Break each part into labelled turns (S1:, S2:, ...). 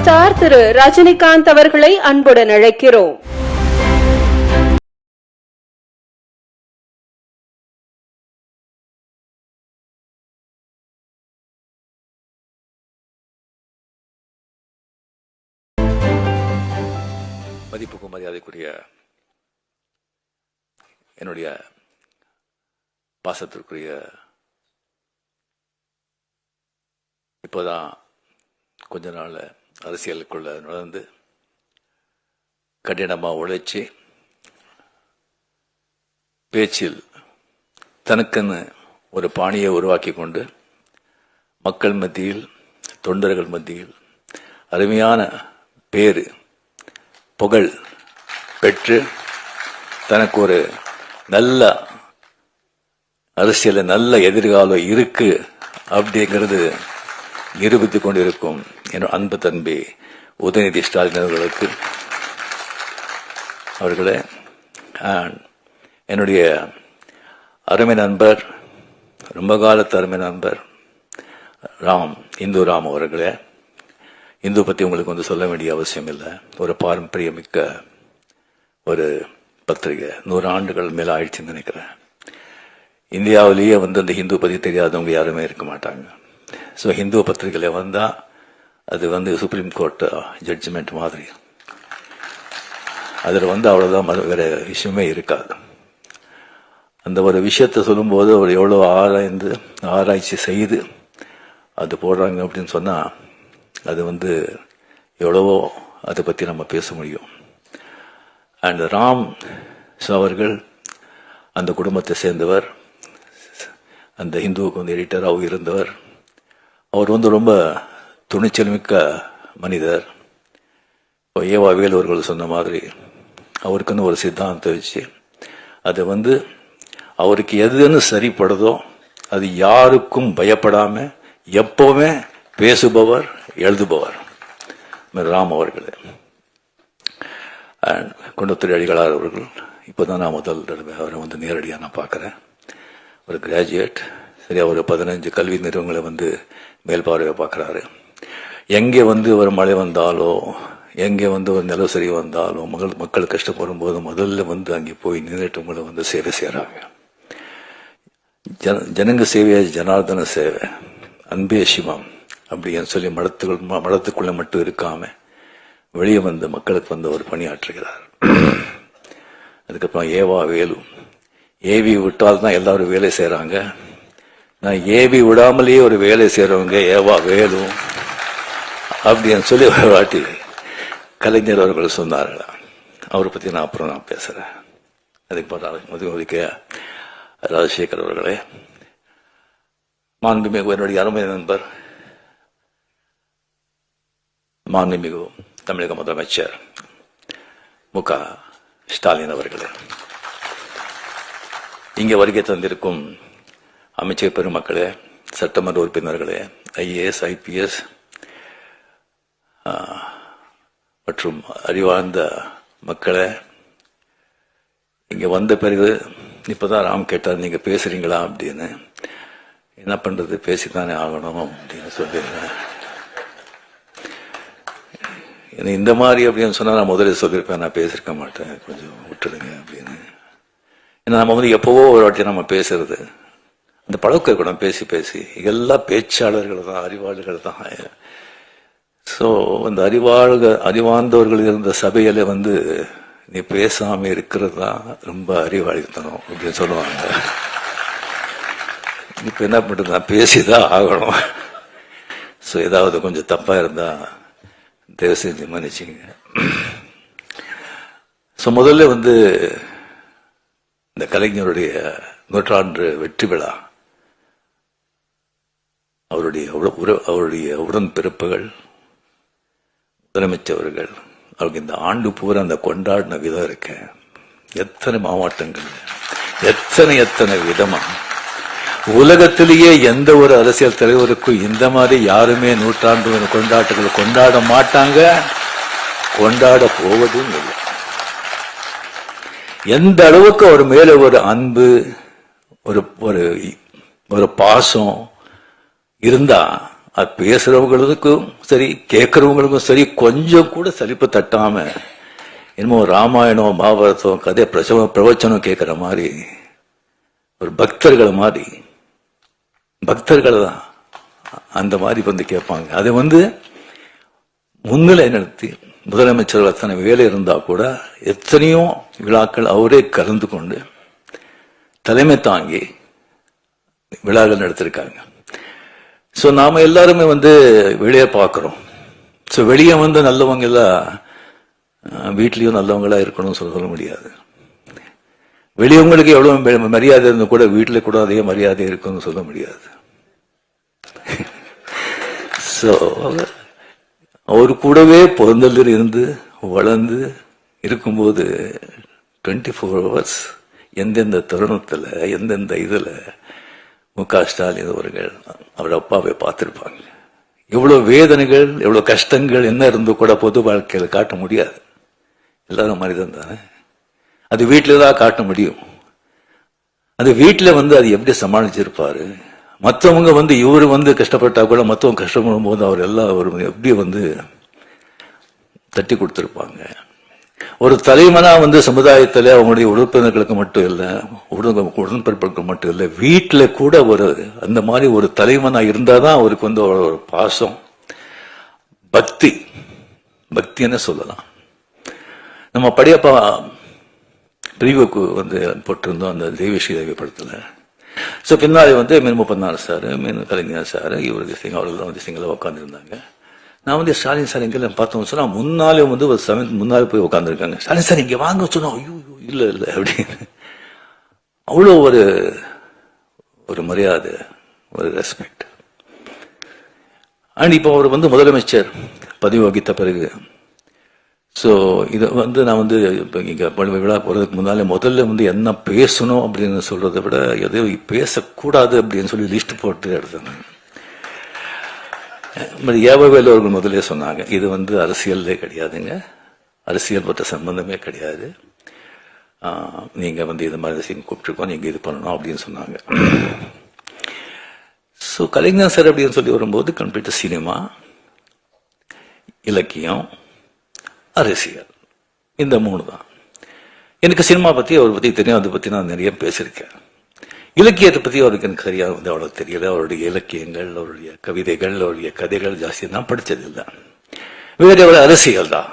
S1: Star திரு ரஜினிகாந்த் அவர்களை அன்புடன் அழைக்கிறோம்.
S2: மதிப்புக்கும் மரியாதைக்குரிய என்னுடைய பாசத்திற்குரிய, இப்போதான் கொஞ்ச நாள் அரசியலுக்குள்ள நுழைந்து கடினமாக உழைச்சி பேச்சில் தனக்குன்னு ஒரு பாணியை உருவாக்கி கொண்டு மக்கள் மத்தியில், தொண்டர்கள் மத்தியில் அருமையான பேரு புகழ் பெற்று தனக்கு ஒரு நல்ல அரசியல நல்ல எதிர்காலம் இருக்கு அப்படிங்கிறது நிரூபித்துக் கொண்டிருக்கும் என் அன்பு தம்பி உதயநிதி ஸ்டாலின் அவர்களே, என்னுடைய அருமை நண்பர், ரொம்ப காலத்து அருமை நண்பர் இந்து ராம் அவர்களே, இந்து பற்றி உங்களுக்கு சொல்ல வேண்டிய அவசியம் இல்லை. ஒரு பாரம்பரியமிக்க ஒரு பத்திரிகை, 100 ஆண்டுகள் மேல ஆயிடுச்சுன்னு நினைக்கிறேன். இந்தியாவிலேயே அந்த ஹிந்து பற்றி தெரியாதவங்க யாருமே இருக்க மாட்டாங்க. ஸோ ஹிந்து பத்திரிகையில் வந்தால் அது சுப்ரீம் கோர்ட் ஜட்ஜ்மெண்ட் மாதிரி, அதில் அவ்வளோதான், வேற விஷயமே இருக்காது. அந்த ஒரு விஷயத்தை சொல்லும்போது அவர் எவ்வளோ ஆராய்ச்சி செய்து அது போடுறாங்க அப்படின்னு சொன்னால் அது எவ்வளவோ அதை பற்றி நம்ம பேச முடியும். அண்ட் ராம் அவர்கள் அந்த குடும்பத்தை சேர்ந்தவர், அந்த ஹிந்துவுக்கு எடிட்டராகவும் இருந்தவர். அவர் ரொம்ப துணிச்சல் மிக்க மனிதர். ஏவா வேலு அவர்கள் சொன்ன மாதிரி அவருக்குன்னு ஒரு சித்தாந்தம் வச்சு அது அவருக்கு எதுன்னு சரிப்படுதோ அது யாருக்கும் பயப்படாம எப்பவுமே பேசுபவர், எழுதுபவர் ராம் அவர்களே. குண்டத்துறை அடிகளார் அவர்கள் இப்போதான் நான் முதல் தடவை அவரை நேரடியாக நான் பார்க்குறேன். ஒரு கிராஜுவேட், சரியா ஒரு 15 கல்வி நிறுவனங்களை மேல்பார்வையை பார்க்குறாரு. எங்கே ஒரு மழை வந்தாலோ, எங்கே ஒரு நிலசரி வந்தாலோ, மக்கள் கஷ்டப்படும் போது முதல்ல அங்கே போய் நின்றுட்டு உங்களை சேவை செய்கிறாங்க. ஜனங்க சேவையா ஜனார்தன சேவை, அன்பே சிவம் அப்படின்னு சொல்லி மடத்துக்குள்ள மட்டும் இருக்காம வெளியே மக்களுக்கு ஒரு பணியாற்றுகிறார். அதுக்கப்புறம் ஏவா வேலு, ஏவி விட்டால் தான் எல்லாரும் வேலை செய்யறாங்க. நான் ஏவி விடாமலேயே ஒரு வேலை செய்யறவங்க ஏவா வேலு அப்படின்னு சொல்லி ஒரு வாட்டி கலைஞர் அவர்கள் சொன்னார்களா. அவரை பத்தி நான் அப்புறம் பேசுறேன். அதுக்கு ராஜசேகர் அவர்களே, மாண்புமிகு என்னுடைய அருமை நண்பர், மாண்புமிகு தமிழக முதலமைச்சர் மு.க. ஸ்டாலின் அவர்களே, இங்கே வருகை தந்திருக்கும் அமைச்சர் பெருமக்களே, சட்டமன்ற உறுப்பினர்களே, IAS, IPS மற்றும் அறிவார்ந்த மக்களே, இங்க வந்த பிறகு இப்பதான் ராம் கேட்டார், நீங்க பேசுறீங்களா அப்படின்னு. என்ன பண்றது, பேசித்தானே ஆகணும் அப்படின்னு சொல்லிடுறேன். இந்த மாதிரி அப்படின்னு சொன்னா நான் முதல்ல சொல்லியிருப்பேன், நான் பேசிருக்க மாட்டேன், கொஞ்சம் விட்டுடுங்க அப்படின்னு. ஏன்னா நம்ம எப்பவோ ஒரு வாட்டி நம்ம பேசுறது, அந்த பழக்க கூட பேசி பேசி எல்லா பேச்சாளர்கள் தான், அறிவாளர்கள் தான். ஸோ அந்த அறிவார்ந்தவர்கள் இருந்த சபையில நீ பேசாம இருக்கிறது தான் ரொம்ப அறிவாளித்தனம் அப்படின்னு சொல்லுவாங்க. இப்ப என்ன பண்றது, நான் பேசிதான் ஆகணும். ஸோ ஏதாவது கொஞ்சம் தப்பா இருந்தா தயவு செஞ்சு மன்னிச்சுங்க. ஸோ முதல்ல இந்த கலைஞருடைய 100ஆண்டு வெற்றி விழா, அவருடைய உடன்பிறப்புகள், முதலமைச்சர்கள், அவருக்கு இந்த ஆண்டு பூரா அந்த கொண்டாடின விதம் இருக்க, எத்தனை மாவட்டங்கள், எத்தனை விதமா. உலகத்திலேயே எந்த ஒரு அரசியல் தலைவருக்கும் இந்த மாதிரி யாருமே 100ஆண்டு கொண்டாட்டங்கள் கொண்டாட மாட்டாங்க, கொண்டாட போவதும் இல்லை. எந்த அளவுக்கு அவர் மேல ஒரு அன்பு, ஒரு பாசம் இருந்தா அது பேசுறவங்களுக்கும் சரி கேட்கறவங்களுக்கும் சரி கொஞ்சம் கூட சலிப்பு தட்டாம என்னமோ ராமாயணம் மகாபாரதம் கதை பிரவச்சனம் கேட்கிற மாதிரி ஒரு பக்தர்கள் தான் அந்த மாதிரி வந்து கேட்பாங்க. அதை வந்து முன்னிலை நடத்தி முதலமைச்சர் அத்தனை வேலை இருந்தா கூட எத்தனையோ விழாக்கள் அவரே கலந்து கொண்டு தலைமை தாங்கி விழாக்கள் நடத்திருக்காங்க. ஸோ நாம எல்லாருமே வந்து வெளியே பார்க்கிறோம். ஸோ வெளியே வந்து நல்லவங்க எல்லாம் வீட்லயும் நல்லவங்களா இருக்கணும்னு சொல்ல முடியாது. வெளியவங்களுக்கு எவ்வளவு மரியாதை இருந்தா கூட வீட்டுல கூட அதே மரியாதை இருக்குன்னு சொல்ல முடியாது. ஸோ அவரு கூடவே பிறந்ததில் இருந்து வளர்ந்து இருக்கும்போது 24 hours எந்தெந்த தருணத்துல எந்தெந்த இதுல மு.க. ஸ்டாலின் அவர்கள் அவர் அப்பாவை பார்த்திருப்பாங்க. எவ்வளவு வேதனைகள் எவ்வளவு கஷ்டங்கள் என்ன இருந்தோ கூட பொது வாழ்க்கையில காட்ட முடியாது. எல்லாரும் மனிதன் தானே. அது வீட்டில தான் காட்ட முடியும். அது வீட்டுல வந்து அது எப்படி சமாளிச்சிருப்பாரு. மற்றவங்க வந்து இவரு வந்து கஷ்டப்பட்டா கூட மற்றவங்க கஷ்டப்படும் போது அவர் எல்லாம் அவர் எப்படி வந்து தட்டி கொடுத்திருப்பாங்க. ஒரு தலைவனா வந்து சமுதாயத்துல அவங்களுடைய உறுப்பினர்களுக்கு மட்டும் இல்ல உடன்பிறப்புகளுக்கு மட்டும் இல்ல வீட்டுல கூட ஒரு அந்த மாதிரி ஒரு தலைவனா இருந்தாதான் அவருக்கு வந்து ஒரு பாசம் பக்தின்னு சொல்லலாம். நம்ம படையப்பா பிரிவுக்கு வந்து போட்டிருந்தோம் அந்த தேவிஸ்ரீ தேவி படத்துல. ஸோ பின்னாடி வந்து மீன் முப்பநாள் சார் மீன் கலைஞர் சார் இவருக்கு சிங் அவர்கள் வந்து சிங்கில் உட்காந்துருந்தாங்க. நான் வந்து ஸ்டாலின் சார் எங்க பார்த்தோம் சொன்னா முன்னாலே வந்து ஒரு சமயத்து முன்னாலே போய் உட்காந்துருக்காங்க. ஸ்டாலின் சார் இங்க வாங்க சொன்னோம். ஐயோ இல்ல அப்படின்னு அவ்வளோ ஒரு மரியாதை ஒரு ரெஸ்பெக்ட். அண்ட் இப்போ அவர் வந்து முதலமைச்சர் பதவி வகித்த பிறகு ஸோ இது வந்து நான் வந்து இப்போ இங்கே விழா போகிறதுக்கு முன்னாலே முதல்ல வந்து என்ன பேசணும் அப்படின்னு சொல்றதை விட எதையும் பேசக்கூடாது அப்படின்னு சொல்லி லிஸ்ட் போட்டு எடுத்தேன். ஏவவேலு அவர்கள் முதலே சொன்னாங்க இது வந்து அரசியலே கிடையாதுங்க, அரசியல் பற்ற சம்பந்தமே கிடையாது, நீங்க வந்து இது மாதிரி சீன் கூப்பிட்டுருக்கோம், நீங்க இது பண்ணணும் அப்படின்னு சொன்னாங்க. ஸோ கலைஞர் சார் அப்படின்னு சொல்லி வரும்போது கம்ப்ளீட் சினிமா, இலக்கியம், அரசியல், இந்த 3 தான். எனக்கு சினிமா பத்தி அவரை பத்தி தெரியும், அதை பத்தி நான் நிறைய பேசியிருக்கேன். இலக்கியத்தை பத்தி அவருக்கு எனக்கு சரியா வந்து அவ்வளவு தெரியல. அவருடைய இலக்கியங்கள், அவருடைய கவிதைகள், அவருடைய கதைகள் ஜாஸ்தி நான் படிச்சதில்லை. வேற எவ்வளவு அரசியல் தான்.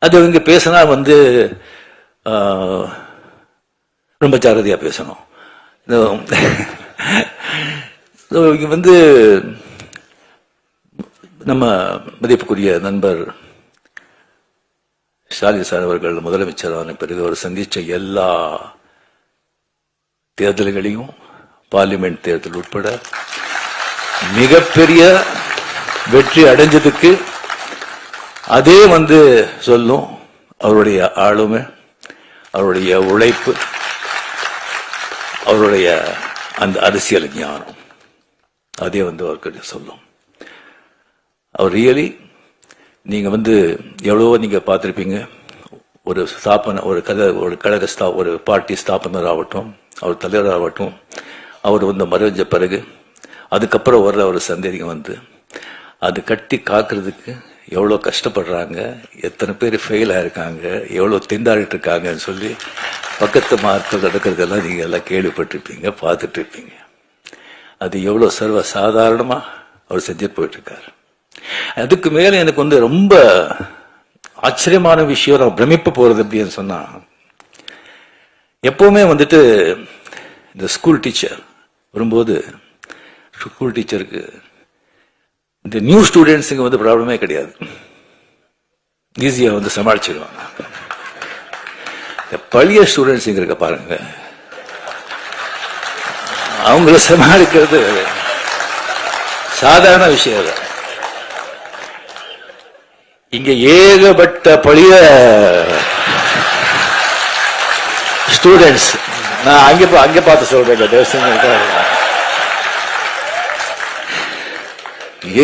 S2: அது இங்க பேசினா வந்து ரொம்ப ஜாகிரதையா பேசணும். இங்க வந்து நம்ம மதிப்புக்குரிய நண்பர் ஸ்டாலின் சார் அவர்கள் முதலமைச்சரான பிறகு அவர் சந்திச்ச எல்லா தேர்தல்களையும் பார்லிமெண்ட் தேர்தல் உட்பட மிகப்பெரிய வெற்றி அடைஞ்சதுக்கு அதே வந்து சொல்லும் அவருடைய ஆளுமை, அவருடைய உழைப்பு, அவருடைய அந்த அரசியல் ஞானம், அதே வந்து அவர்கிட்ட சொல்லும். அவர் ரியலி நீங்க வந்து எவ்வளவோ நீங்க பார்த்திருப்பீங்க. ஒரு ஸ்தாபன ஒரு கழக ஒரு பார்ட்டி ஸ்தாபனர் ஆகட்டும், அவர் தலைவர் ஆகட்டும், அவர் வந்து மறைஞ்ச பிறகு அதுக்கப்புறம் வர்ற ஒரு சந்தேகம் வந்து அது கட்டி காக்குறதுக்கு எவ்வளோ கஷ்டப்படுறாங்க, எத்தனை பேர் ஃபெயில் ஆயிருக்காங்க, எவ்வளோ திண்டாடிட்டு இருக்காங்கன்னு சொல்லி பக்கத்து மார்க்கள் நடக்கிறதெல்லாம் நீங்க எல்லாம் கேள்விப்பட்டிருப்பீங்க, பார்த்துட்டு இருப்பீங்க. அது எவ்வளோ சர்வ சாதாரணமா அவர் செஞ்சுட்டு போயிட்டு இருக்காரு. அதுக்கு மேல எனக்கு வந்து ரொம்ப ஆச்சரியமான விஷயம், நான் பிரமிப்பு போறது அப்படின்னு சொன்னா, எப்பவுமே வந்துட்டு இந்த ஸ்கூல் டீச்சர் வரும்போது ஸ்கூல் டீச்சருக்கு இந்த நியூ ஸ்டூடெண்ட்ஸுக்கு வந்து ப்ராப்ளமே கிடையாது, ஈஸியா வந்து சமாளிச்சிடுவாங்க. பழைய ஸ்டூடெண்ட்ஸ் இங்க இருக்க பாருங்க, அவங்கள சமாளிக்கிறது சாதாரண விஷயம் இல்லை. இங்க ஏகப்பட்ட பழைய ஸ்டூடெண்ட்ஸ், நான் அங்க பார்த்து சொல்றேன்,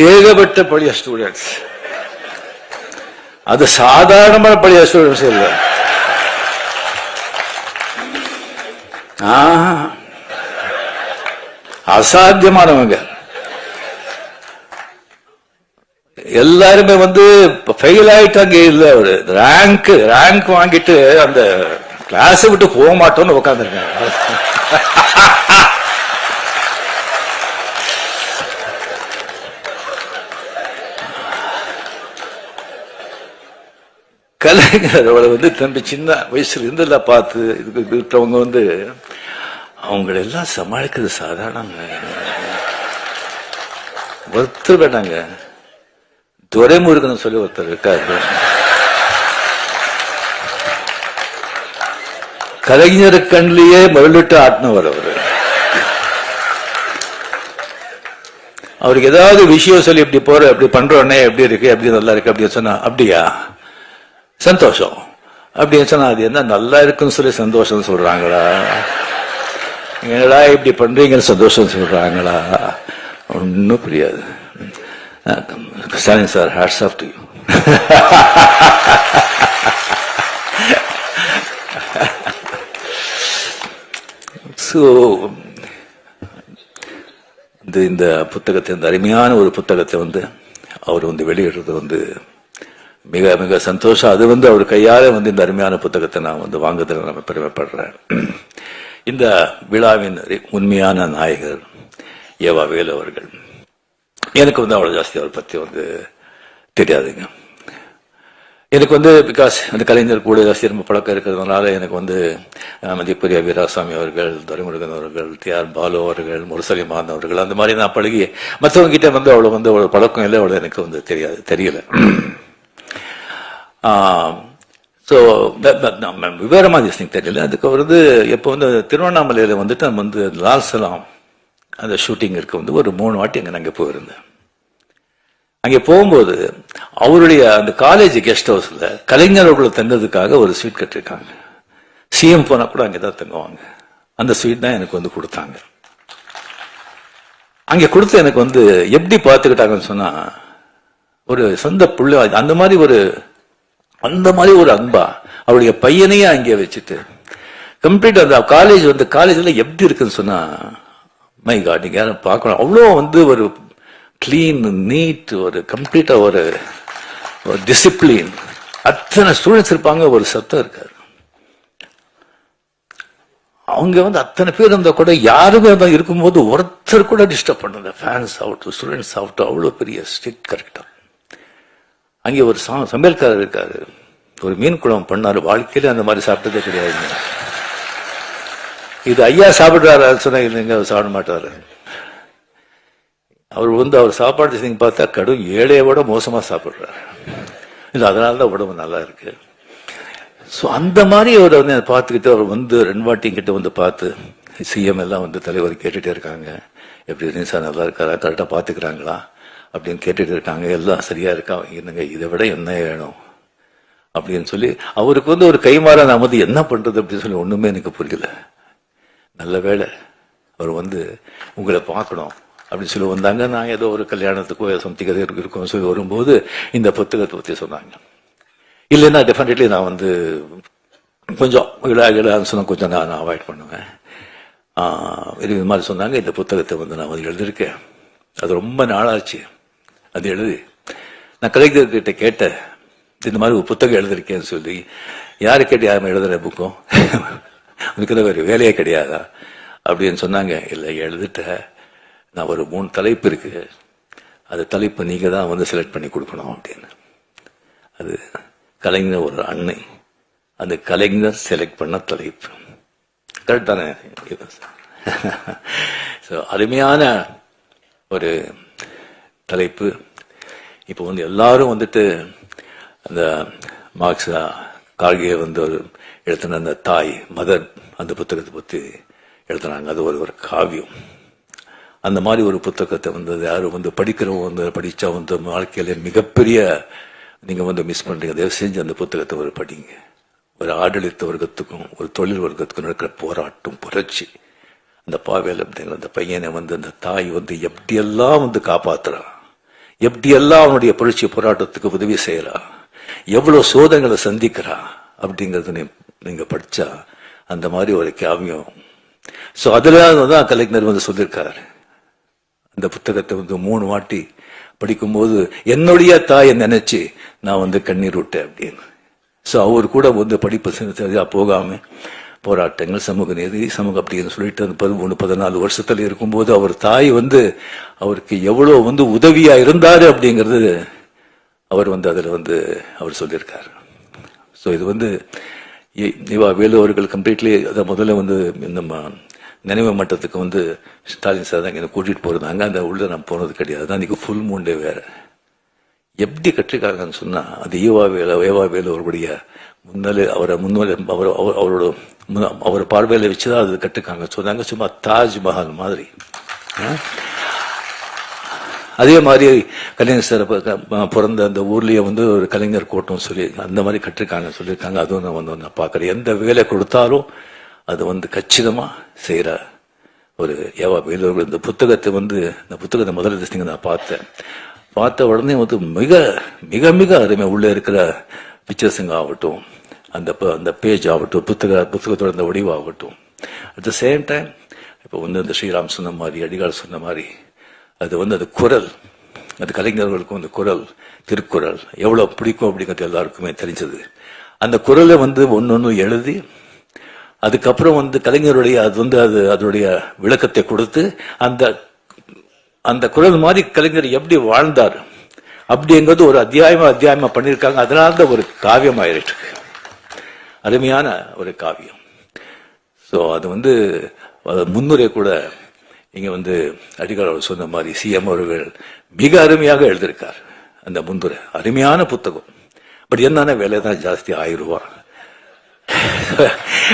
S2: ஏகப்பட்ட பழைய ஸ்டூடெண்ட்ஸ், அது சாதாரணமான பழைய ஸ்டூடெண்ட்ஸ் இல்ல, அசாத்தியமானவங்க. எல்லாருமே வந்து ஃபெயில் ஆயிட்டாங்க. இல்ல ஒரு ரேங்க் வாங்கிட்டு அந்த கிளாஸ் விட்டு போக மாட்டோம்னு உட்காந்துருக்காங்க. கலைஞரோட வந்து தம்பி சின்ன வயசுல இருந்தெல்ல பார்த்து இதுக்கு இருக்கிறவங்க வந்து அவங்களெல்லாம் சமாளிக்கிறது சாதாரணங்க. ஒருத்தர் வேண்டாங்க, துரைமுருகன் சொல்லி ஒருத்தர் இருக்காரு. கலைஞர் கண்ணிலேயே மருளிட்டு ஆட்டினவர் அவரு. அவருக்கு ஏதாவது விஷயம் சொல்லி இப்படி போற இப்படி பண்றோன்னே எப்படி இருக்கு எப்படி நல்லா இருக்கு அப்படின்னு சொன்னா அப்படியா சந்தோஷம் அப்படின்னு சொன்னா அது என்ன நல்லா இருக்குன்னு சொல்லி சந்தோஷம் சொல்றாங்களா, என்னடா இப்படி பண்றீங்கன்னு சந்தோஷம் சொல்றாங்களா, ஒன்னும் புரியாது. Stalin sir, hats off to you. So இந்த புத்தகத்தை, இந்த அருமையான ஒரு புத்தகத்தை வந்து அவர் வந்து வெளியிடுறது வந்து மிக மிக சந்தோஷம். அது வந்து அவர் கையால வந்து இந்த அருமையான புத்தகத்தை நான் வந்து வாங்குறதுல நான் பெருமைப்படுறேன். இந்த விழாவின் உண்மையான நாயகர் ஏவா வேலு அவர்கள். எனக்கு வந்து அவ்வளவு ஜாஸ்தி அவரை பத்தி வந்து தெரியாதுங்க. எனக்கு வந்து பிகாஸ் அந்த கலைஞர் கூட ஜாஸ்தி ரொம்ப பழக்கம் இருக்கிறதுனால எனக்கு வந்து மதிப்புரிய வீராசாமி அவர்கள், துரைமுருகன் அவர்கள், டி.ஆர். பாலு அவர்கள், முரசலிமான் அவர்கள், அந்த மாதிரி நான் பழகி மற்றவங்க கிட்ட வந்து அவ்வளவு பழக்கம் இல்லை, அவ்வளவு எனக்கு வந்து தெரியல. ஸோ விவரமா திங் தெரியல. அதுக்கு வந்து எப்போ வந்து திருவண்ணாமலையில வந்துட்டு நம்ம வந்து லால் சலாம் அந்த ஷூட்டிங் இருக்க வந்து ஒரு 3 வாட்டி அங்கே நாங்கள் போயிருந்தேன். அங்கே போகும்போது அவருடைய அந்த காலேஜ் கெஸ்ட் ஹவுஸ்ல கலைஞர்களை தங்குறதுக்காக ஒரு ஸ்வீட் கட்டிருக்காங்க. சிஎம் போனா கூட அங்கேதான் தங்குவாங்க. அந்த ஸ்வீட் தான் எனக்கு வந்து கொடுத்தாங்க. அங்கே கொடுத்து எனக்கு வந்து எப்படி பார்த்துக்கிட்டாங்கன்னு சொன்னா, ஒரு சொந்த புள்ள அந்த மாதிரி ஒரு அன்பா அவருடைய பையனையே அங்கே வச்சுட்டு கம்ப்ளீட் அந்த காலேஜ் வந்து காலேஜ்ல எப்படி இருக்குன்னு சொன்னா, மை காட், நீங்க யாரும் பார்க்கணும். அவ்வளோ வந்து ஒரு கிளீன் நீட், ஒரு கம்ப்ளீட்டா ஒரு டிசிப்ளின். அத்தனை ஸ்டூடெண்ட்ஸ் இருப்பாங்க, ஒரு சத்தம் இருக்காது. அவங்க வந்து அத்தனை பேர் இருந்தா கூட யாருமே இருக்கும்போது ஒருத்தர் கூட டிஸ்டர்ப் பண்ணல. ஃபேன்ஸ் ஆகட்டும், ஸ்டூடெண்ட்ஸ் ஆகட்டும், அவ்வளோ பெரிய ஸ்ட்ரிக்ட் கரெக்டா. அங்கே ஒரு சமையல்காரர் இருக்காரு, ஒரு மீன் குழம்பு பண்ணாரு. வாழ்க்கையில அந்த மாதிரி சாப்பிட்டதே கிடையாது. இது ஐயா சாப்பிடுறாரு சொன்னா இல்லைங்க, அவர் சாப்பிட மாட்டாரு. அவர் வந்து அவர் சாப்பாடு நீங்க பார்த்தா கடும் ஏழையை விட மோசமா சாப்பிடுறாரு. இல்லை, அதனாலதான் உடம்பு நல்லா இருக்கு. ஸோ அந்த மாதிரி அவர் வந்து பார்த்துக்கிட்டு அவர் வந்து 2 வாட்டி கிட்ட வந்து பார்த்து சிஎம் எல்லாம் வந்து தலைவர் கேட்டுட்டே இருக்காங்க, எப்படி சார் நல்லா இருக்காரா, கரெக்டா பாத்துக்கிறாங்களா அப்படின்னு கேட்டுட்டு இருக்காங்க. எல்லாம் சரியா இருக்கா, என்னங்க இதை விட என்ன வேணும் அப்படின்னு சொல்லி அவருக்கு வந்து ஒரு கைமாறா நான் வந்து என்ன பண்றது அப்படின்னு சொல்லி ஒண்ணுமே எனக்கு புரியல. நல்ல வேளை அவர் வந்து உங்களை பார்க்கணும் அப்படின்னு சொல்லி வந்தாங்க. நான் ஏதோ ஒரு கல்யாணத்துக்கோ சம்திங் இருக்கும் சொல்லி வரும்போது இந்த புத்தகத்தை பத்தி சொன்னாங்க. இல்லைன்னா டெஃபினெட்லி நான் வந்து கொஞ்சம் விழான்னு சொன்னா கொஞ்சம் நான் அவாய்ட் பண்ணுவேன். இது மாதிரி சொன்னாங்க. இந்த புத்தகத்தை வந்து நான் வந்து எழுதியிருக்கேன். அது ரொம்ப நாளாச்சு அது எழுதி. நான் கலைஞர்கிட்ட கேட்டேன், இந்த மாதிரி ஒரு புத்தகம் எழுதிருக்கேன்னு சொல்லி. யாரு கேட்டு யாருமே எழுதுற புக்கும் அதுக்கு ஒரு வேலையே கிடையாதா அப்படின்னு சொன்னாங்க. இல்லை, எழுதிட்ட, நான் ஒரு 3 தலைப்பு இருக்கு, அந்த தலைப்பு நீங்க தான் வந்து செலக்ட் பண்ணி கொடுக்கணும் அப்படின்னு. அது கலைஞர் ஒரு அன்னை, அந்த கலைஞர் செலக்ட் பண்ண தலைப்பு கரெக்ட் தானே? அருமையான ஒரு தலைப்பு. இப்போ வந்து எல்லாரும் வந்துட்டு அந்த மார்க்ஸா கார்கே வந்து ஒரு எழுத்தின அந்த தாய் மதர் அந்த புத்தகத்தை பற்றி எழுதுனாங்க. அது ஒரு காவியம். அந்த மாதிரி ஒரு புத்தகத்தை வந்து யாரும் வந்து படிக்கிறவங்க வந்து படிச்சா வந்து வாழ்க்கையில மிகப்பெரிய நீங்க வந்து மிஸ் பண்றீங்க. தயவு செஞ்சு அந்த புத்தகத்தை ஒரு படிங்க. ஒரு ஆடளித்த வர்க்கத்துக்கும் ஒரு தொழில் வர்க்கத்துக்கும் நடக்கிற போராட்டம், புரட்சி. அந்த பாவேல் அப்படிங்கிற அந்த பையனை வந்து அந்த தாய் வந்து எப்படியெல்லாம் வந்து காப்பாத்துறா, எப்படியெல்லாம் அவனுடைய புரட்சி போராட்டத்துக்கு உதவி செய்யறா, எவ்வளவு சோதனைகளை சந்திக்கிறா அப்படிங்கறது நீங்க படிச்சா அந்த மாதிரி ஒரு காவியம். சோ அதுல தான் கலைஞர் வந்து சொல்லியிருக்காரு. அந்த புத்தகத்தை வந்து 3 வாட்டி படிக்கும்போது என்னுடைய தாயை நினைச்சு நான் வந்து கண்ணீர் விட்டேன் அப்படின்னு. ஸோ அவர் கூட வந்து படிப்பு சரியா போகாம போராட்டங்கள், சமூக நீதி, சமூக அப்படின்னு சொல்லிட்டு அந்த 13-14 வருஷத்துல இருக்கும்போது அவர் தாய் வந்து அவருக்கு எவ்வளவு வந்து உதவியா இருந்தாரு அப்படிங்கிறது அவர் வந்து அதுல வந்து அவர் சொல்லியிருக்காரு. ஸோ இது வந்து இவா வேலு அவர்கள் கம்ப்ளீட்லி அதை முதல்ல வந்து நம்ம நினைவு மட்டத்துக்கு வந்து ஸ்டாலின் சார் தான் இங்கே கூட்டிட்டு போறாங்க. அந்த உள்ள நான் போனது கிடையாது. அதான் இன்னைக்கு ஃபுல் மூண்டே வேற. எப்படி கற்றுக்காங்கன்னு சொன்னா அது ஏவா வேலு அவருடைய முன்னாலே அவரோட அவர் பார்வையில வச்சுதான் அது கற்றுக்காங்க. சொன்னாங்க சும்மா தாஜ்மஹால் மாதிரி. அதே மாதிரி கலைஞர் சார் பிறந்த அந்த ஊர்லயே வந்து ஒரு கலைஞர் கோட்டம் சொல்லி அந்த மாதிரி கற்றுக்காங்க சொல்லியிருக்காங்க. அதுவும் நான் வந்து நான் பார்க்கறேன். எந்த வேலை கொடுத்தாலும் அது வந்து கச்சிதமா செய்யற ஒரு ஏவா வேலு. இந்த புத்தகத்தை வந்து இந்த புத்தகத்தை முதல்ல நான் பார்த்த உடனே வந்து மிக மிக மிக அருமை. உள்ள இருக்கிற பிக்சர்ஸுங்க ஆகட்டும், அந்த பேஜ் ஆகட்டும், புத்தகத்தோட அந்த வடிவாகட்டும். அட் த சேம் டைம் இப்போ வந்து அந்த ஸ்ரீராம் சொன்ன மாதிரி, அடிகால் சொன்ன மாதிரி அது வந்து அது குரல், அது கலைஞர்களுக்கும் அந்த குரல், திருக்குறள் எவ்வளவு பிடிக்கும் அப்படிங்கிறது எல்லாருக்குமே தெரிஞ்சது. அந்த குரலை வந்து ஒன்னொன்னு எழுதி அதுக்கப்புறம் வந்து கலைஞருடைய அது வந்து அதனுடைய விளக்கத்தை கொடுத்து அந்த குரல் மாதிரி கலைஞர் எப்படி வாழ்ந்தார் அப்படிங்கிறது ஒரு அத்தியாயமா பண்ணியிருக்காங்க. அதனால தான் ஒரு காவியம் ஆயிருக்கு, அருமையான ஒரு காவியம். ஸோ அது வந்து முன்னுரை கூட இங்க வந்து அடிகால் அவர் சொன்ன மாதிரி சிஎம் அவர்கள் மிக அருமையாக எழுதியிருக்கார். அந்த முன்னுரை அருமையான புத்தகம். பட் என்னன்னா விலை தான் ஜாஸ்தி, 1000 ரூபாய்.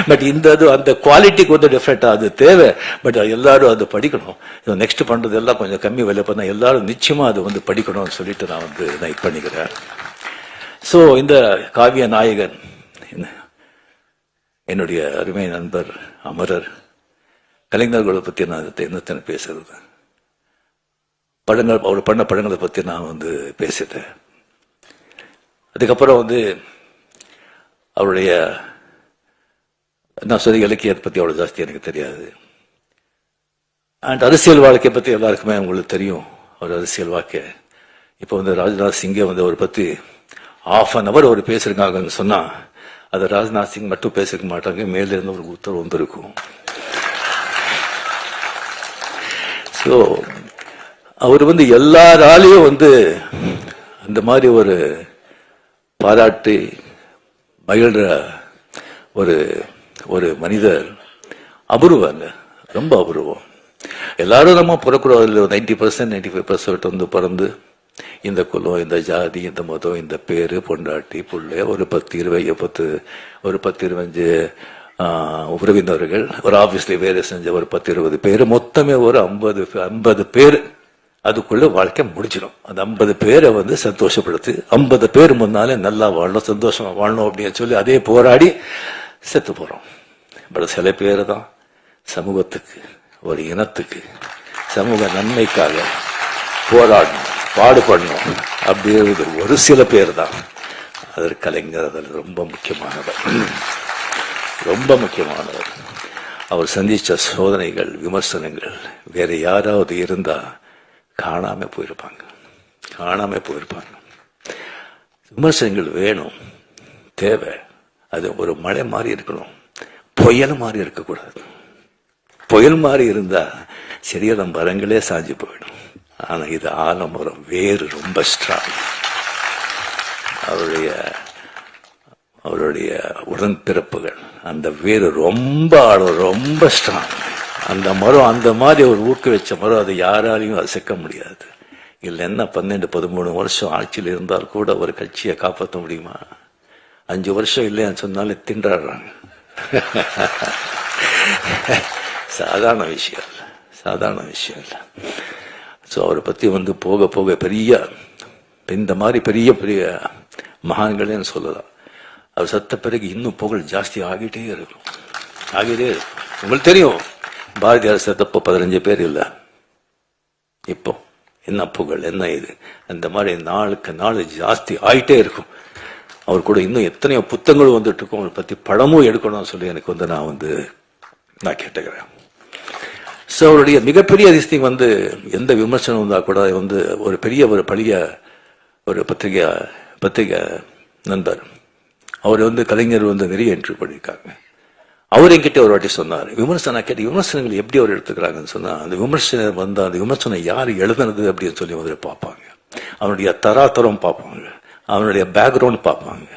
S2: பட் அந்த குவாலிட்டிக்கு வந்து டிஃபரெண்டா அது தேவை. பட் எல்லாரும் அது படிக்கணும். நெக்ஸ்ட் பண்றது எல்லாம் கொஞ்சம் கம்மி விலை பண்ணா எல்லாரும் நிச்சயமா அது வந்து படிக்கணும்னு சொல்லிட்டு நான் வந்து இது பண்ணிக்கிறேன். சோ இந்த காவிய நாயகன் என்னுடைய அருமை நண்பர் அமரர். கலைஞர்களை பத்தி நான் என்னத்தனை பேசுறது, படங்கள் அவர் பண்ண படங்களை பத்தி நான் வந்து பேசிட்டேன். அதுக்கப்புறம் வந்து அவருடைய நான் சொல்லி இலக்கியத்தை பத்தி அவ்வளவு ஜாஸ்தி எனக்கு தெரியாது. அண்ட் அரசியல் வாழ்க்கையை பத்தி எல்லாருக்குமே உங்களுக்கு தெரியும். அவர் அரசியல் வாழ்க்கை இப்ப வந்து ராஜ்நாத் சிங்கை வந்து அவரை பத்தி ½ அவர் பேசிருக்காங்கன்னு சொன்னா அது ராஜ்நாத் சிங் மட்டும் பேசிருக்க மாட்டாங்க, மேல இருந்து ஒரு உத்தரவு வந்திருக்கும். ஸோ அவர் வந்து எல்லாராலையும் வந்து அந்த மாதிரி ஒரு பாராட்டி மகிழ்ற ஒரு மனிதர். அபூர்வங்க, ரொம்ப அபூர்வம். எல்லாரும் நம்ம பிறக்கிறோம் 90% 95% வந்து பிறந்து இந்த குலம், இந்த ஜாதி, இந்த மதம், இந்த பேரு, பொண்டாட்டி, புள்ளை, ஒரு 10-25 உறவினர்கள், ஒரு ஆபீஸ்ல வேலை செஞ்ச ஒரு 10-20 பேரு, மொத்தமே ஒரு 50 பேர். அதுக்குள்ள வாழ்க்கை முடிச்சிடும். அந்த 50 பேரை வந்து சந்தோஷப்படுத்தி 50 பேர் முன்னாலே நல்லா வாழணும், சந்தோஷமா வாழணும் அப்படின்னு சொல்லி அதே போராடி செத்து போறோம். பட் சில பேர் தான் சமூகத்துக்கு, ஒரு இனத்துக்கு, சமூக நன்மைக்காக போராடணும், பாடுபடணும் அப்படிங்கிறது ஒரு சில பேர் தான். அதற்கு கலைஞர் அதில் ரொம்ப முக்கியமானவர், ரொம்ப முக்கியமானவர். அவர் சந்திச்ச சோதனைகள், விமர்சனங்கள் வேற யாராவது இருந்தா காணாம போயிருப்பாங்க. விமர்சனங்கள் வேணும், தேவை. அது ஒரு மழை மாதிரி இருக்கணும், புயல் மாதிரி இருக்கக்கூடாது. புயல் மாதிரி இருந்தா சரியான மரங்களே சாஞ்சு போயிடும். ஆனா இது ஆலமரம், வேறு ரொம்ப ஸ்ட்ராங். அவருடைய உடன்பிறப்புகள், அந்த வேறு ரொம்ப ஆழம், ரொம்ப ஸ்ட்ராங். அந்த மரம் அந்த மாதிரி ஒரு ஊக்க வச்ச மரம், அதை யாராலையும் அசைக்க முடியாது. இல்லை என்ன 12-13 வருஷம் ஆட்சியில் இருந்தால் கூட ஒரு கட்சியை காப்பாற்ற முடியுமா? 5 வருஷம் இல்லைன்னு சொன்னாலே திண்டாடுறாங்க. சாதாரண விஷயம் இல்லை. ஸோ அவரை பத்தி வந்து போக போக பெரிய இந்த மாதிரி பெரிய பெரிய மகான்களேன்னு சொல்லலாம். அவர் சத்த பிறகு இன்னும் புகழ் ஜாஸ்தி ஆகிட்டே இருக்கும். உங்களுக்கு தெரியும், பாரதியார் செத்தப்போ 15 பேர் இல்லை. இப்போ என்ன புகழ், என்ன இது, அந்த மாதிரி நாளுக்கு நாள் ஜாஸ்தி ஆயிட்டே இருக்கும். அவர் கூட இன்னும் எத்தனையோ புத்தகங்களும் வந்துட்டு இருக்கும். அவரை பத்தி படமும் எடுக்கணும்னு சொல்லி எனக்கு வந்து நான் கேட்டுக்கிறேன். ஸோ அவருடைய மிகப்பெரிய அதிசயம் வந்து எந்த விமர்சனம் வந்தா கூட வந்து ஒரு பெரிய ஒரு பழைய ஒரு பத்திரிகை நண்பர் அவர் வந்து கலைஞர் வந்து நிறைய இன்டர்வியூ பண்ணியிருக்காங்க. அவர் என்கிட்ட ஒரு வாட்டி சொன்னார், விமர்சனம் கேட்டு விமர்சனங்கள் எப்படி அவர் எடுத்துக்கிறாங்கன்னு சொன்னா, அந்த விமர்சனம் வந்து அந்த விமர்சனம் யார் எழுதுனது அப்படின்னு சொல்லி வந்து பார்ப்பாங்க. அவனுடைய தராதரம் பார்ப்பாங்க, அவனுடைய பேக்ரவுண்ட் பார்ப்பாங்க,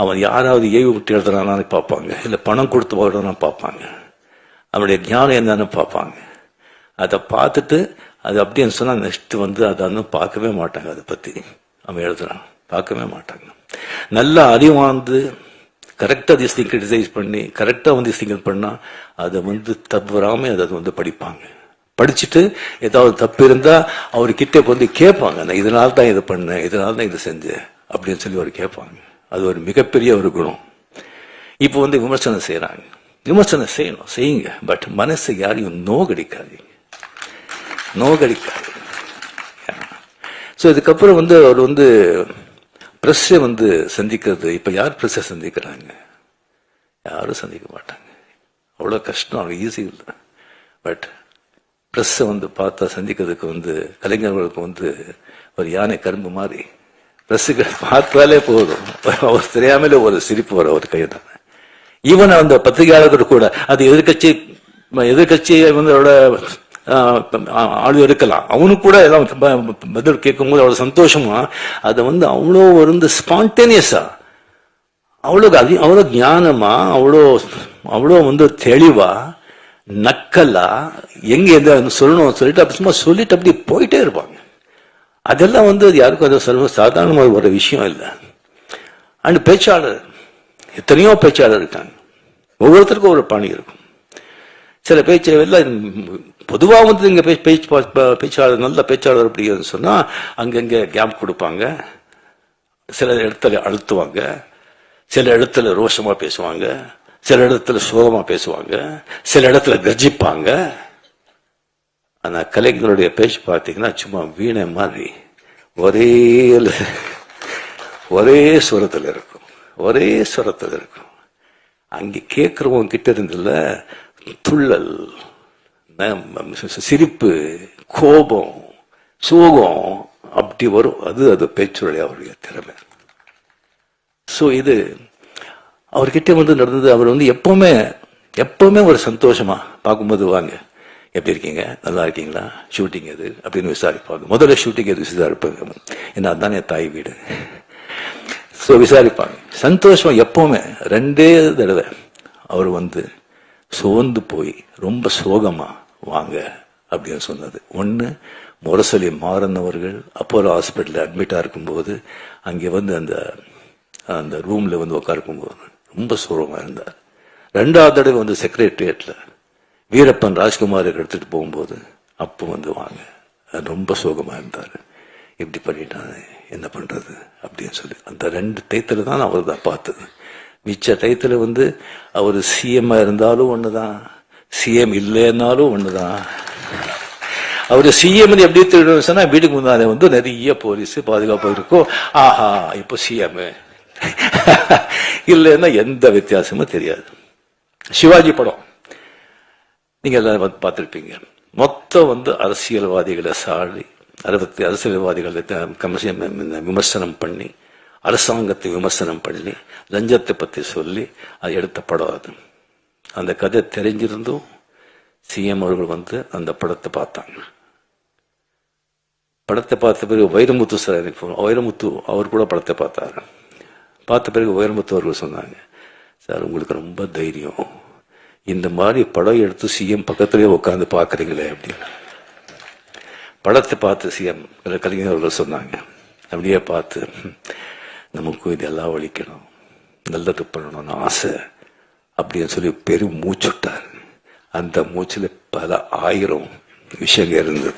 S2: அவன் யாராவது ஏவி விட்டு எழுதுறானான்னு பார்ப்பாங்க, இல்லை பணம் கொடுத்து எழுதுறான்னு பார்ப்பாங்க, அவனுடைய ஞானம் என்னன்னு பார்ப்பாங்க. அதை பார்த்துட்டு அது அப்படின்னு சொன்னா நெக்ஸ்ட் வந்து அதை இன்னும் பார்க்கவே மாட்டாங்க. அதை பத்தி அவன் எழுதுறான் பார்க்கவே மாட்டாங்க. நல்ல அறிவாந்து கரெக்டா திஸ் திங் கிரிட்டிசைஸ் பண்ணி கரெக்டா வந்து திங்கிங் பண்ணா அதை வந்து தவறாம அதை வந்து படிப்பாங்க. படிச்சுட்டு ஏதாவது தப்பு இருந்தா அவர்கிட்ட வந்து கேட்பாங்க, நான் இதனால தான் இதை பண்ணேன், இதனால தான் இதை செஞ்சேன் அப்படின்னு சொல்லி அவர் கேட்பாங்க. அது ஒரு மிகப்பெரிய ஒரு குணம். இப்போ வந்து விமர்சனம் செய்யறாங்க, விமர்சனம் செய்யணும், செய்யுங்க, பட் மனசு யாரையும் நோகடிக்காது. ஸோ இதுக்கப்புறம் வந்து அவர் வந்து பிரஸ்ஸை வந்து சந்திக்கிறது, இப்ப யார் பிரஸ்ஸை சந்திக்கிறாங்க? யாரும் சந்திக்க மாட்டாங்க. அவ்வளோ கஷ்டம், அவ்வளோ ஈஸி இல்லை. பட் பிரஸ்ஸை வந்து பார்த்தா சந்திக்கிறதுக்கு வந்து கலைஞர்களுக்கு வந்து ஒரு யானை கரும்பு மாதிரி பிரஸ்ஸுக்கு பார்த்தாலே போதும், அவர் தெரியாமலே ஒரு சிரிப்பு வரும் அவர் கையில். ஈவன் அந்த பத்திரிகையாளர்கள் கூட அது எதிர்கட்சி வந்து அவரோட ஆளு இருக்கலாம், அவனுக்கு கூட எல்லாம் பதில் கேட்கும் போது அவ்வளவு சந்தோஷமா அதை வந்து அவ்வளோ வந்து ஸ்பான்டேனியஸா, அவ்வளோ ஞானமா, அவ்வளோ வந்து தெளிவா, நக்கலா, எங்க எந்த சொல்லணும் சொல்லிட்டு அப்படி சும்மா சொல்லிட்டு அப்படி போயிட்டே இருப்பாங்க. அதெல்லாம் வந்து யாருக்கும் அது சர்வ சாதாரணமாக ஒரு விஷயம் இல்லை. அண்ட் பேச்சாளர், எத்தனையோ பேச்சாளர் இருக்காங்க, ஒவ்வொருத்தருக்கும் ஒரு பாணி இருக்கும். சில எல்லாம் பொதுவா வந்து இங்க பேச்சாளர் நல்ல பேச்சாளர் அப்படின்னு சொன்னா அங்கங்க கேப் கொடுப்பாங்க, சில இடத்துல அழுத்துவாங்க, சில இடத்துல ரோஷமா பேசுவாங்க, சில இடத்துல சோகமா பேசுவாங்க, சில இடத்துல கர்ஜிப்பாங்க. ஆனா கலைஞருடைய பேச்சு பார்த்தீங்கன்னா சும்மா வீணை மாதிரி ஒரே சுரத்துல இருக்கும். அங்க கேட்கிறவங்க கிட்ட இருந்துல துள்ளல், சிரிப்பு, கோபம், சோகம் அப்படி வரும். அது பேச்சுடைய அவருடைய திறமை. சோ இது அவர்கிட்ட வந்து நடந்தது. அவர் வந்து எப்பவுமே ஒரு சந்தோஷமா பார்க்கும்போது, வாங்க எப்படி இருக்கீங்க, நல்லா இருக்கீங்களா, ஷூட்டிங் எது அப்படின்னு விசாரிப்பாங்க. முதல்ல ஷூட்டிங் எது விசாரிப்பாங்க, ஏன்னா அதுதான் என் தாய் வீடு. சோ விசாரிப்பாங்க, சந்தோஷமா. எப்பவுமே 2 தடவை அவர் வந்து சோர்ந்து போய் ரொம்ப சோகமா வாங்க அப்படின்னு சொன்னது. ஒன்னு முரசொலி மாறன் அவர்கள் அப்போலோ ஹாஸ்பிட்டல் அட்மிட்டா இருக்கும்போது அங்கே வந்து அந்த ரூம்ல வந்து உட்காருக்கும் போது ரொம்ப சோகமா இருந்தார். 2வது தடவை வந்து செக்ரட்டரியேட்ல வீரப்பன் ராஜ்குமார் எடுத்துட்டு போகும்போது அப்போ வந்து வாங்க, ரொம்ப சோகமா இருந்தாரு. இப்படி பண்ணிட்டாங்க, என்ன பண்றது அப்படின்னு சொல்லி அந்த 2 டயத்துல தான் அவர் தான் பார்த்தது. மிச்ச டயத்துல வந்து அவர் சிஎம் இருந்தாலும் ஒண்ணுதான், சிஎம் இல்லைன்னாலும் ஒண்ணுதான். அவரு சிஎம் எப்படி தெரியும் சொன்னா, வீட்டுக்கு முன்னாலே வந்து நிறைய போலீஸ் பாதுகாப்பு இருக்கும். ஆஹா இப்போ சிஎம் இல்லைன்னா எந்த வித்தியாசமும் தெரியாது. சிவாஜி படம் நீங்க எல்லாரும் பார்த்திருப்பீங்க. மொத்தம் வந்து அரசியல்வாதிகளை சாடி, அரசியல்வாதிகளை விமர்சனம் பண்ணி, அரசாங்கத்தை விமர்சனம் பண்ணி, லஞ்சத்தை பத்தி சொல்லி அது எடுத்த படம். அது அந்த கதை தெரிஞ்சிருந்தும் சிஎம் அவர்கள் வந்து அந்த படத்தை பார்த்தாங்க. படத்தை பார்த்த பிறகு வைரமுத்து சார், வைரமுத்து அவர் கூட படத்தை பார்த்தாரு. பார்த்த பிறகு வைரமுத்து அவர்கள் சொன்னாங்க, சார் உங்களுக்கு ரொம்ப தைரியம், இந்த மாதிரி படம் எடுத்து சிஎம் பக்கத்திலேயே உட்காந்து பாக்குறீங்களே அப்படின்னு. படத்தை பார்த்து சிஎம் கலைஞர் அவர்கள் சொன்னாங்க, அப்படியே பார்த்து நமக்கு இதெல்லாம் ஒழிக்கணும், நல்லது பண்ணணும்னு ஆசை அப்படின்னு சொல்லி பெரும் மூச்சுட்டார். அந்த மூச்சுல பல 1000 விஷயங்கள் இருந்தது.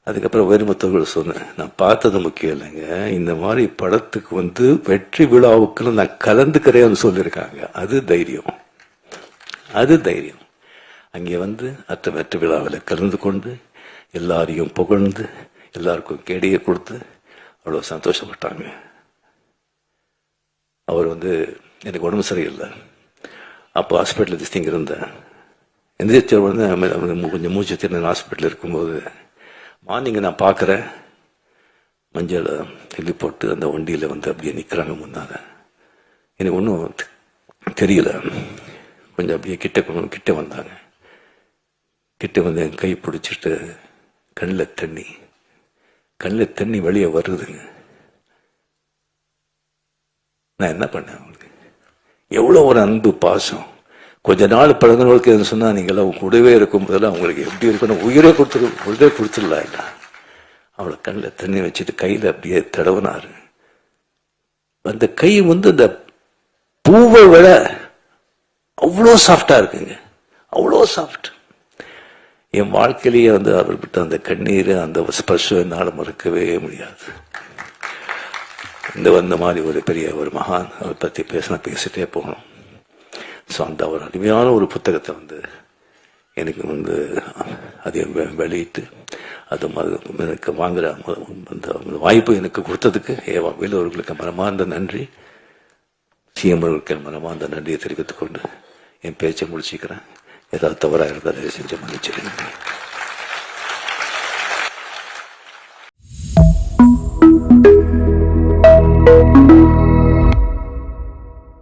S2: அதுக்கப்புறம் வைரமுத்தவர்கள் சொன்னேன், நான் பார்த்தது முக்கியம் இல்லைங்க, இந்த மாதிரி படத்துக்கு வந்து வெற்றி விழாவுக்கு நான் கலந்துக்கிறேன்னு சொல்லியிருக்காங்க. அது தைரியம். அங்கே வந்து வெற்றி விழாவில் கலந்து கொண்டு எல்லாரையும் புகழ்ந்து எல்லாருக்கும் கேடியை கொடுத்து அவ்வளவு சந்தோஷப்பட்டாங்க. அவர் வந்து எனக்கு உடம்பு சரியில்லை, அப்போ ஹாஸ்பிட்டல் திஸ்திங்க இருந்தேன். எந்திரிச்ச உடனே கொஞ்சம் மூச்சு திறன் ஹாஸ்பிட்டல் இருக்கும்போது மார்னிங் நான் பார்க்குறேன், மஞ்சள் தெளி போட்டு அந்த வண்டியில் வந்து அப்படியே நிற்கிறாங்க முன்னால. எனக்கு ஒன்றும் தெரியல. கொஞ்சம் அப்படியே கிட்ட வந்தாங்க. கிட்ட வந்து என் கை பிடிச்சிட்டு கண்ணில் தண்ணி வெளியே வருதுங்க. நான் என்ன பண்ணேன்? அவங்களுக்கு எவ்வளோ ஒரு அன்பு பாசம். கொஞ்ச நாள் பழகினவர்களுக்கு எது சொன்னா நீங்களாம் கூடவே இருக்கும் போதெல்லாம் அவங்களுக்கு எப்படி இருக்கணும், உயிரே கொடுத்துடலாம் இல்லை. அவளை கண்ணில் தண்ணி வச்சுட்டு கையில் அப்படியே தடவினாரு. அந்த கை வந்து இந்த பூவை விட அவ்வளோ சாஃப்டா இருக்குங்க, அவ்வளோ சாஃப்ட். என் வாழ்க்கையிலேயே வந்து அவர்கிட்ட அந்த கண்ணீர், அந்த ஸ்பர்ஷம் என்னால் மறக்கவே முடியாது. இந்த மாதிரி ஒரு பெரிய ஒரு மகான் அவரை பற்றி பேசிட்டே போகணும். ஸோ அந்த ஒரு அருமையான ஒரு புத்தகத்தை வந்து எனக்கு வந்து அதை வெளியிட்டு அது எனக்கு வாங்குற அந்த வாய்ப்பு எனக்கு கொடுத்ததுக்கு ஏவா வேலு அவர்களுக்கு மனமார்ந்த நன்றி, சிஎம் அவர்களுக்கு மனமார்ந்த நன்றியை தெரிவித்துக் கொண்டு என் பேச்சை முடிச்சுக்கிறேன். ஏதாவது தவறாக இருந்தால் செஞ்சு மன்னிச்சிருங்க.